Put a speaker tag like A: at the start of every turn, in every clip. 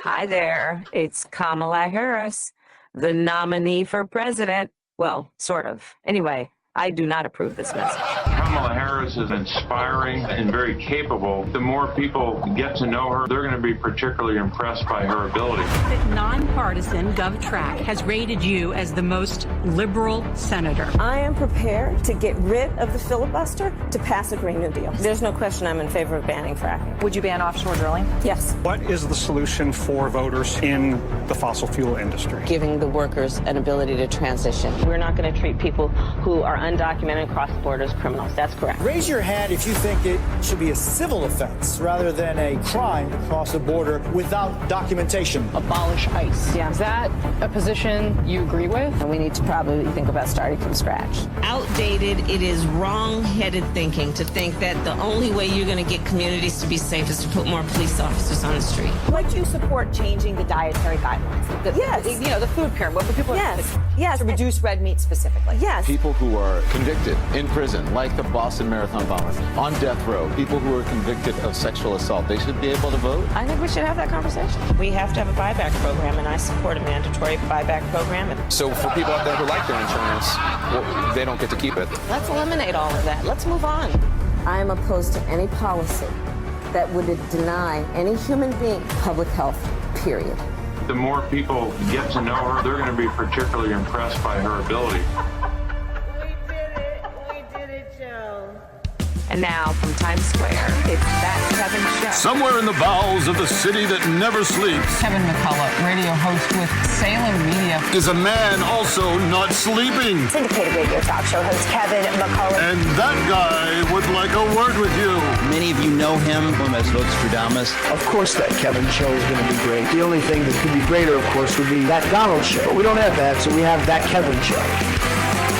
A: Hi there. It's Kamala Harris, the nominee for president. Well, sort of. Anyway, I do not approve this message.
B: Kamala Harris is inspiring and very capable. The more people get to know her, they're going to be particularly impressed by her ability.
C: The nonpartisan GovTrack has rated you as the most liberal senator.
D: I am prepared to get rid of the filibuster to pass a Green New Deal. There's no question I'm in favor of banning fracking.
C: Would you ban offshore drilling?
D: Yes.
E: What is the solution for voters in the fossil fuel industry?
D: Giving the workers an ability to transition. We're not going to treat people who are undocumented and cross borders criminals. That's correct.
F: Raise your hand if you think it should be a civil offense rather than a crime to cross a border without documentation.
G: Abolish ICE.
D: Yeah.
G: Is that a position you agree with?
D: And we need to probably think about starting from scratch.
H: Outdated, it is wrong-headed thinking to think that the only way you're going to get communities to be safe is to put more police officers on the street.
I: Would you support changing the dietary guidelines?
D: Yes.
I: The food pyramid. What people
D: yes.
I: To reduce red meat specifically.
D: Yes.
J: People who are convicted in prison, like the Boston Marathon bombers, on death row, people who are convicted of sexual assault, they should be able to vote.
D: I think we should have that conversation.
H: We have to have a buyback program, and I support a mandatory buyback program.
J: So for people out there who like their insurance, well, they don't get to keep it.
D: Let's eliminate all of that. Let's move on. I am opposed to any policy that would deny any human being public health, period.
B: The more people get to know her, they're going to be particularly impressed by her ability.
A: And now from Times Square, it's That Kevin Show.
K: Somewhere in the bowels of the city that never sleeps
G: Kevin McCullough, radio host with Salem Media,
K: is a man also not sleeping.
I: Syndicated radio talk show host Kevin McCullough.
K: And that guy would like a word with you.
L: Many of you know him as Votes
F: Of course that Kevin show is going to be great. The only thing that could be greater, of course, would be that Donald show. But we don't have that, so we have that Kevin show.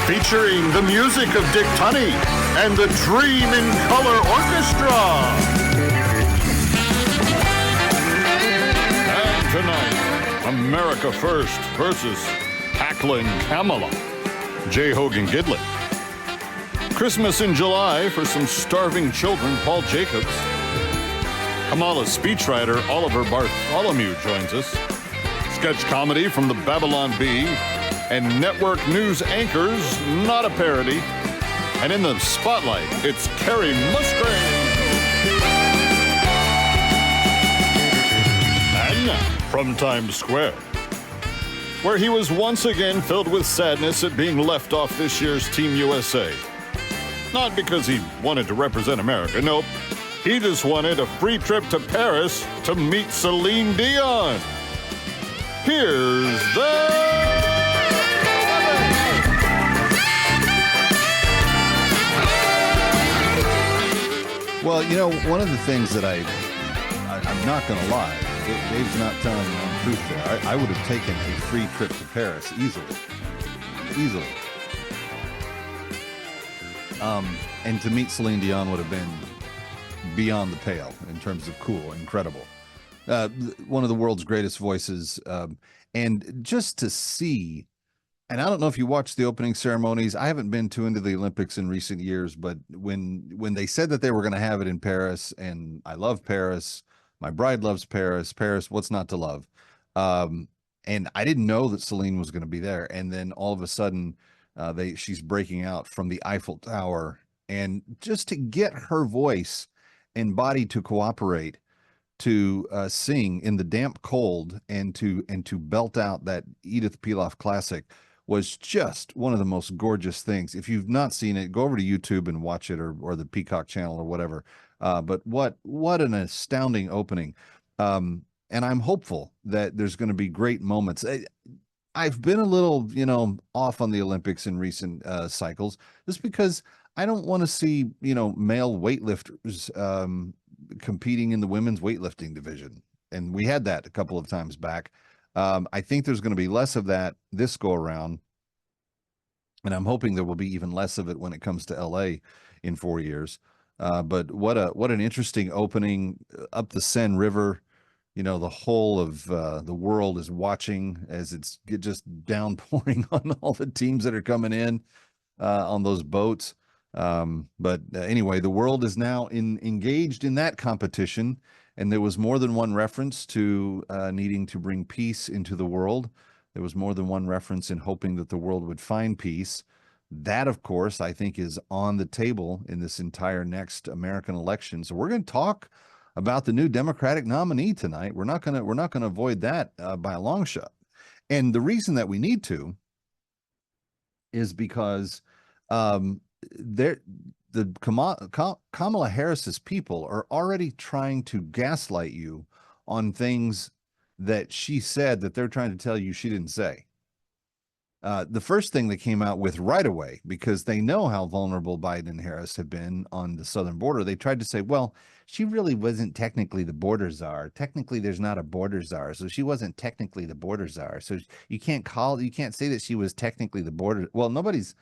K: Featuring the music of Dick Tunney and the Dream in Color Orchestra. And tonight, America First versus cackling Kamala, J. Hogan Gidley. Christmas in July for some starving children, Paul Jacobs. Kamala's speechwriter, Oliver Bartholomew, joins us. Sketch comedy from the Babylon Bee. And network news anchors, not a parody. And in the spotlight, it's Carrie Musgrave. And now, from Times Square, where he was once again filled with sadness at being left off this year's Team USA. Not because he wanted to represent America, nope. He just wanted a free trip to Paris to meet Celine Dion. Here's the...
M: Well, you know, one of the things that I'm not going to lie, Dave's not telling the truth there. I would have taken a free trip to Paris easily. And to meet Celine Dion would have been beyond the pale in terms of cool, incredible. One of the world's greatest voices. And just to see, and I don't know if you watched the opening ceremonies. I haven't been too into the Olympics in recent years, but when they said that they were going to have it in Paris, and I love Paris, my bride loves Paris, what's not to love? And I didn't know that Celine was going to be there. And then all of a sudden, she's breaking out from the Eiffel Tower, and just to get her voice and body to cooperate, to sing in the damp cold and to belt out that Edith Piaf classic was just one of the most gorgeous things. If you've not seen it, go over to YouTube and watch it, or the Peacock channel or whatever. But what an astounding opening. And I'm hopeful that there's going to be great moments. I've been a little, off on the Olympics in recent cycles, just because I don't want to see, male weightlifters competing in the women's weightlifting division. And we had that a couple of times back. I think there's going to be less of that this go around. And I'm hoping there will be even less of it when it comes to LA in 4 years. But what an interesting opening up the Seine River. The whole of the world is watching as it's just downpouring on all the teams that are coming in on those boats. But anyway, the world is now engaged in that competition And there was more than one reference to needing to bring peace into the world. There was more than one reference in hoping that the world would find peace. That, of course, I think is on the table in this entire next American election. So we're going to talk about the new Democratic nominee tonight. We're not going to avoid that by a long shot. And the reason that we need to is because Kamala Harris's people are already trying to gaslight you on things that she said that they're trying to tell you she didn't say. The first thing they came out with right away, because they know how vulnerable Biden and Harris have been on the southern border, they tried to say, well, she really wasn't technically the border czar. Technically, there's not a border czar, so she wasn't technically the border czar. So you can't say that she was technically the border. Well, nobody's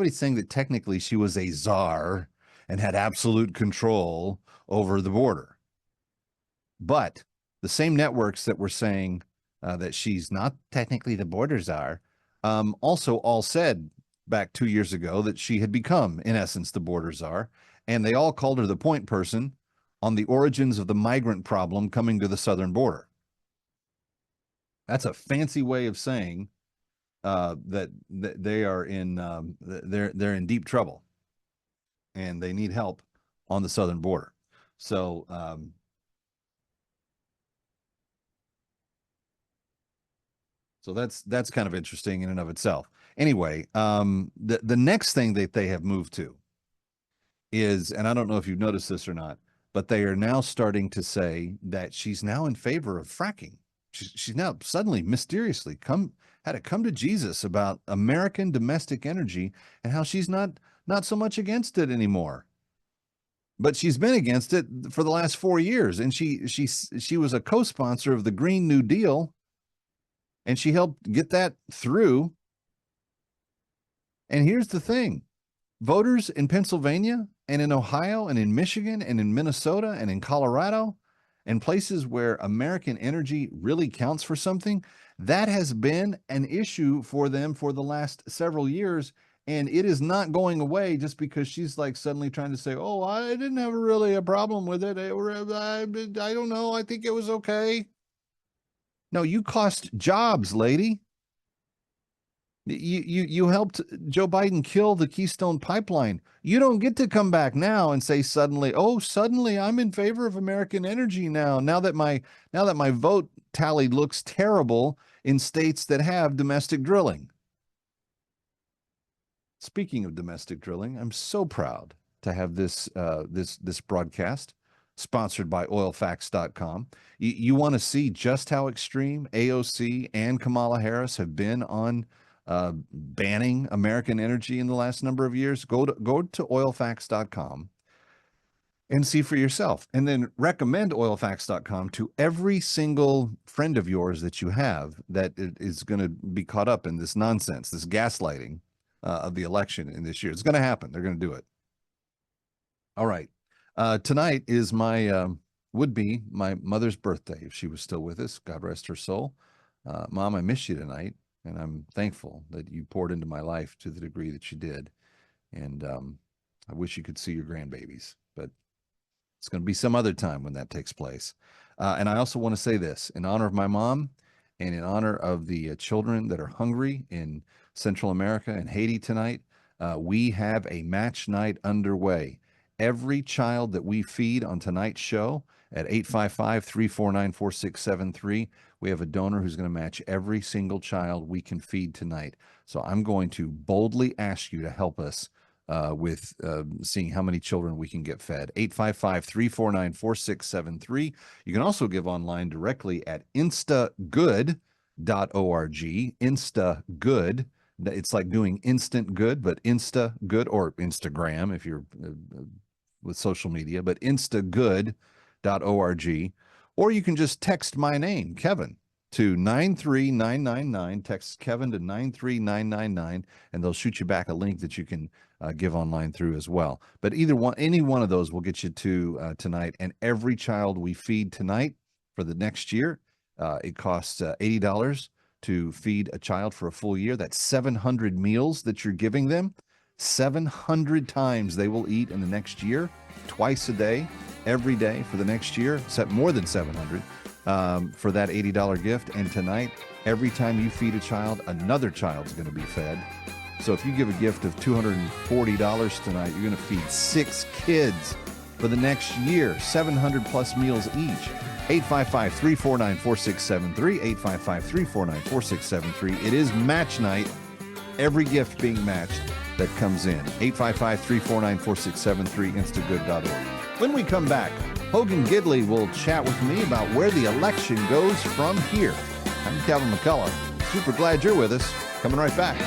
M: saying that technically she was a czar and had absolute control over the border. But the same networks that were saying that she's not technically the border czar also all said back 2 years ago that she had become, in essence, the border czar, and they all called her the point person on the origins of the migrant problem coming to the southern border. That's a fancy way of saying that they are in they're in deep trouble, and they need help on the southern border. So that's kind of interesting in and of itself. Anyway, the next thing that they have moved to is, and I don't know if you've noticed this or not, but they are now starting to say that she's now in favor of fracking. She's now suddenly mysteriously had to come to Jesus about American domestic energy and how she's not so much against it anymore. But she's been against it for the last 4 years, and she was a co-sponsor of the Green New Deal, and she helped get that through. And here's the thing. Voters in Pennsylvania and in Ohio and in Michigan and in Minnesota and in Colorado and places where American energy really counts for something, that has been an issue for them for the last several years. And it is not going away just because she's like suddenly trying to say, oh, I didn't have really a problem with it. I don't know. I think it was okay. No, you cost jobs, lady. You helped Joe Biden kill the Keystone Pipeline. You don't get to come back now and say suddenly I'm in favor of American energy now. Now that my vote tally looks terrible in states that have domestic drilling. Speaking of domestic drilling, I'm so proud to have this broadcast sponsored by oilfacts.com. You want to see just how extreme AOC and Kamala Harris have been on banning American energy in the last number of years? Go to oilfacts.com and see for yourself, and then recommend oilfacts.com to every single friend of yours that you have that is going to be caught up in this nonsense, this gaslighting of the election in this year. It's going to happen. They're going to do it. All right. Tonight is would be my mother's birthday if she was still with us. God rest her soul. Mom, I miss you tonight. And I'm thankful that you poured into my life to the degree that you did. And I wish you could see your grandbabies, but it's going to be some other time when that takes place. And I also want to say this in honor of my mom and in honor of the children that are hungry in Central America and Haiti tonight. We have a match night underway. Every child that we feed on tonight's show at 855-349-4673, we have a donor who's going to match every single child we can feed tonight. So I'm going to boldly ask you to help us with seeing how many children we can get fed. 855-349-4673. You can also give online directly at instagood.org. Instagood. It's like doing instant good, but Insta good, or Instagram if you're with social media, but instagood.org. Or you can just text my name, Kevin, to 93999. Text Kevin to 93999, and they'll shoot you back a link that you can give online through as well. But any one of those will get you to tonight. And every child we feed tonight for the next year, it costs $80 to feed a child for a full year. That's 700 meals that you're giving them. 700 times they will eat in the next year, twice a day. every day for the next year, set more than $700 for that $80 gift. And tonight, every time you feed a child, another child's going to be fed. So if you give a gift of $240 tonight, you're going to feed 6 kids for the next year, 700 plus meals each. 855-349-4673, 855-349-4673. It is match night. Every gift being matched that comes in. 855-349-4673, instagood.org. When we come back, Hogan Gidley will chat with me about where the election goes from here. I'm Kevin McCullough. Super glad you're with us. Coming right back.